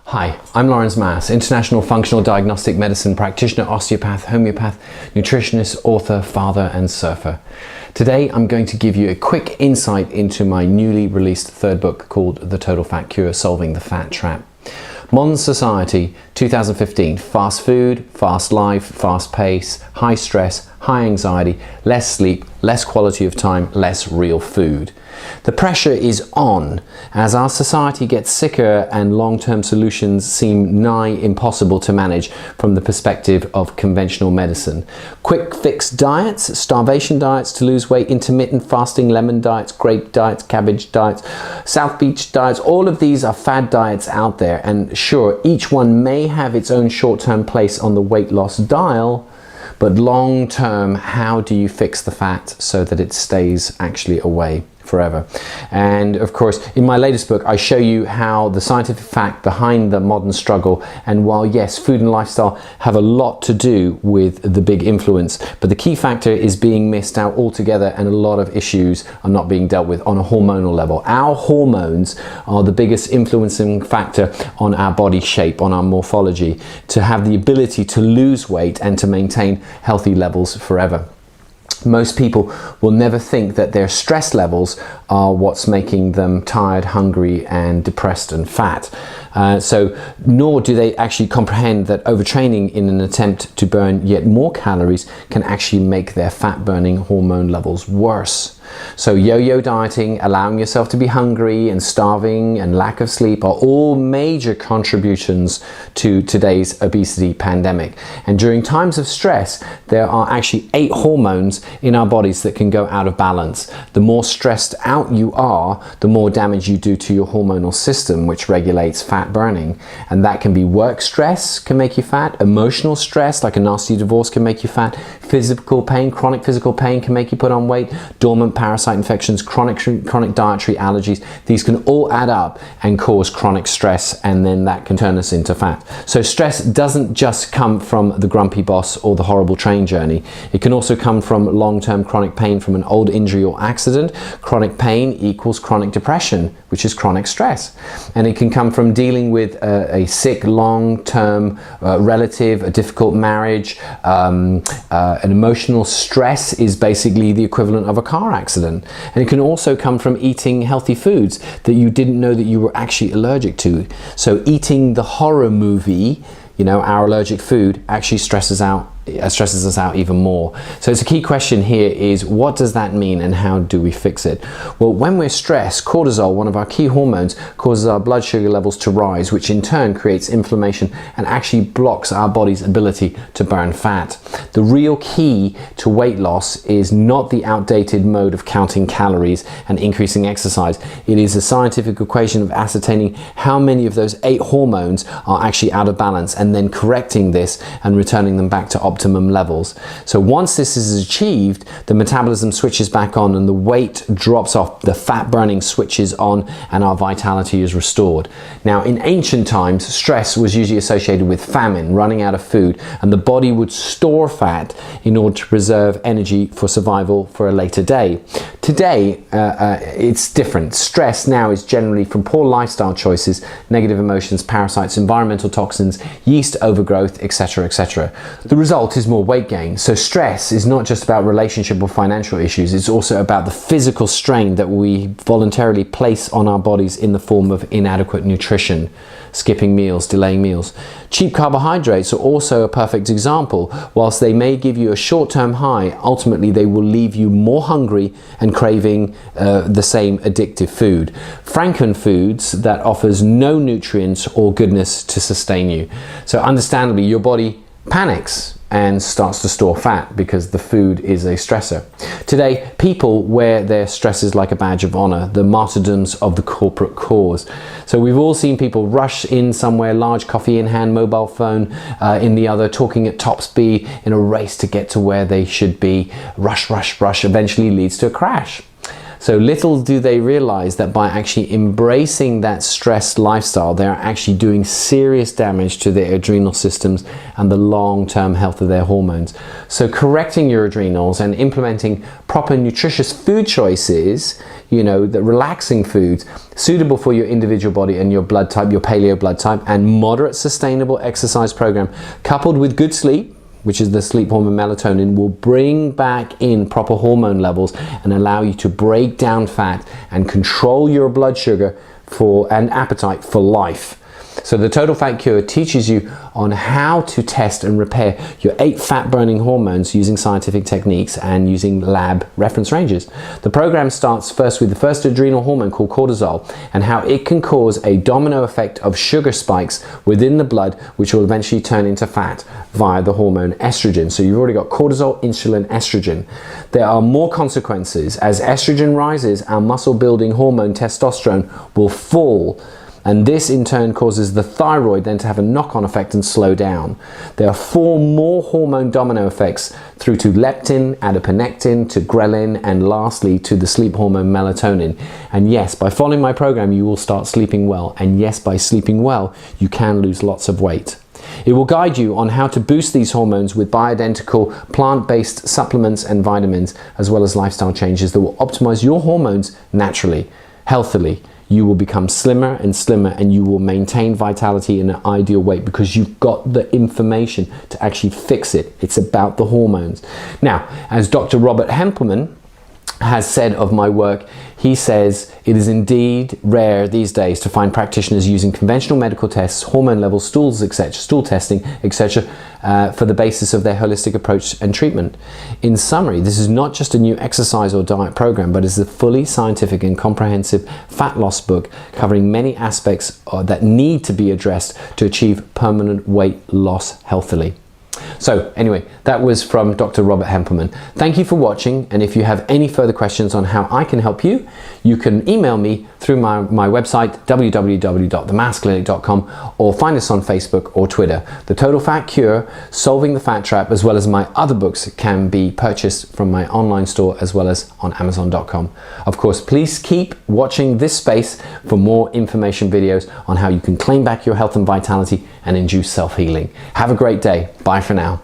Hi, I'm Maas, international functional diagnostic medicine practitioner, osteopath, homeopath, nutritionist, author, father and surfer. Today I'm going to give you a quick insight into my newly released third book called The Total Fat Cure, Solving the Fat Trap. Modern society, 2015, fast food, fast life, fast pace, high stress, high anxiety, less sleep, less quality of time, less real food. The pressure is on as our society gets sicker and long-term solutions seem nigh impossible to manage from the perspective of conventional medicine. Quick fix diets, starvation diets to lose weight, intermittent fasting, lemon diets, grape diets, cabbage diets, South Beach diets, all of these are fad diets out there, and sure, each one may have its own short-term place on the weight loss dial, but long-term, how do you fix the fat so that it stays actually away forever? And of course, in my latest book, I show you how the scientific fact behind the modern struggle, and while yes, food and lifestyle have a lot to do with the big influence, but the key factor is being missed out altogether, and a lot of issues are not being dealt with on a hormonal level. Our hormones are the biggest influencing factor on our body shape, on our morphology, to have the ability to lose weight and to maintain healthy levels forever. Most people will never think that their stress levels are what's making them tired, hungry and depressed and fat. Nor do they actually comprehend that overtraining in an attempt to burn yet more calories can actually make their fat burning hormone levels worse. So yo-yo dieting, allowing yourself to be hungry and starving and lack of sleep are all major contributions to today's obesity pandemic. And during times of stress, there are actually 8 hormones in our bodies that can go out of balance. The more stressed out you are, the more damage you do to your hormonal system, which regulates fat burning. And that can be work stress can make you fat, emotional stress like a nasty divorce can make you fat, physical pain, chronic physical pain can make you put on weight, dormant parasite infections, chronic dietary allergies. These can all add up and cause chronic stress, and then that can turn us into fat. So stress doesn't just come from the grumpy boss or the horrible train journey. It can also come from long-term chronic pain from an old injury or accident. Chronic pain equals chronic depression, which is chronic stress. And it can come from dealing with a sick long-term relative, a difficult marriage. An emotional stress is basically the equivalent of a car accident. And it can also come from eating healthy foods that you didn't know that you were actually allergic to. So eating the horror movie, you know, our allergic food, actually stresses us out even more. So it's a key question here is, what does that mean and how do we fix it? Well, when we're stressed, cortisol, one of our key hormones, causes our blood sugar levels to rise, which in turn creates inflammation and actually blocks our body's ability to burn fat. The real key to weight loss is not the outdated mode of counting calories and increasing exercise. It is a scientific equation of ascertaining how many of those 8 hormones are actually out of balance, and then correcting this and returning them back to optimum levels. So once this is achieved, the metabolism switches back on and the weight drops off, the fat burning switches on, and our vitality is restored. Now, in ancient times, stress was usually associated with famine, running out of food, and the body would store fat in order to preserve energy for survival for a later day. Today, it's different. Stress now is generally from poor lifestyle choices, negative emotions, parasites, environmental toxins, yeast overgrowth, etc., etc. The result is more weight gain. So stress is not just about relationship or financial issues, it's also about the physical strain that we voluntarily place on our bodies in the form of inadequate nutrition, skipping meals, delaying meals. Cheap carbohydrates are also a perfect example. Whilst they may give you a short-term high, ultimately they will leave you more hungry and craving the same addictive food. Frankenfoods that offers no nutrients or goodness to sustain you. So understandably, your body panics and starts to store fat because the food is a stressor. Today, people wear their stresses like a badge of honor, the martyrdoms of the corporate cause. So we've all seen people rush in somewhere, large coffee in hand, mobile phone in the other, talking at top speed in a race to get to where they should be. Rush, rush, rush eventually leads to a crash. So little do they realize that by actually embracing that stressed lifestyle, they're actually doing serious damage to their adrenal systems and the long-term health of their hormones. So correcting your adrenals and implementing proper nutritious food choices, you know, the relaxing foods suitable for your individual body and your blood type, your paleo blood type, and moderate sustainable exercise program coupled with good sleep, which is the sleep hormone melatonin, will bring back in proper hormone levels and allow you to break down fat and control your blood sugar and appetite for life. So the Total Fat Cure teaches you on how to test and repair your 8 fat-burning hormones using scientific techniques and using lab reference ranges. The program starts first with the first adrenal hormone called cortisol and how it can cause a domino effect of sugar spikes within the blood, which will eventually turn into fat via the hormone estrogen. So you've already got cortisol, insulin, estrogen. There are more consequences. As estrogen rises, our muscle-building hormone testosterone will fall. And this in turn causes the thyroid then to have a knock-on effect and slow down. There are 4 more hormone domino effects through to leptin, adiponectin, to ghrelin, and lastly to the sleep hormone melatonin. And yes, by following my program, you will start sleeping well. And yes, by sleeping well, you can lose lots of weight. It will guide you on how to boost these hormones with bioidentical plant-based supplements and vitamins, as well as lifestyle changes that will optimize your hormones naturally, healthily. You will become slimmer and slimmer, and you will maintain vitality in an ideal weight because you've got the information to actually fix it. It's about the hormones. Now, as Dr. Robert Hempelman has said of my work, he says it is indeed rare these days to find practitioners using conventional medical tests, hormone levels, stools, etc., stool testing, etc., for the basis of their holistic approach and treatment. In summary, this is not just a new exercise or diet program, but is a fully scientific and comprehensive fat loss book covering many aspects that need to be addressed to achieve permanent weight loss healthily. So anyway, that was from Dr. Robert Hempelman. Thank you for watching, and if you have any further questions on how I can help you, you can email me through my website www.themaasclinic.com, or find us on Facebook or Twitter. The Total Fat Cure, Solving the Fat Trap, as well as my other books can be purchased from my online store as well as on Amazon.com. Of course, please keep watching this space for more information videos on how you can claim back your health and vitality and induce self-healing. Have a great day. Bye for now.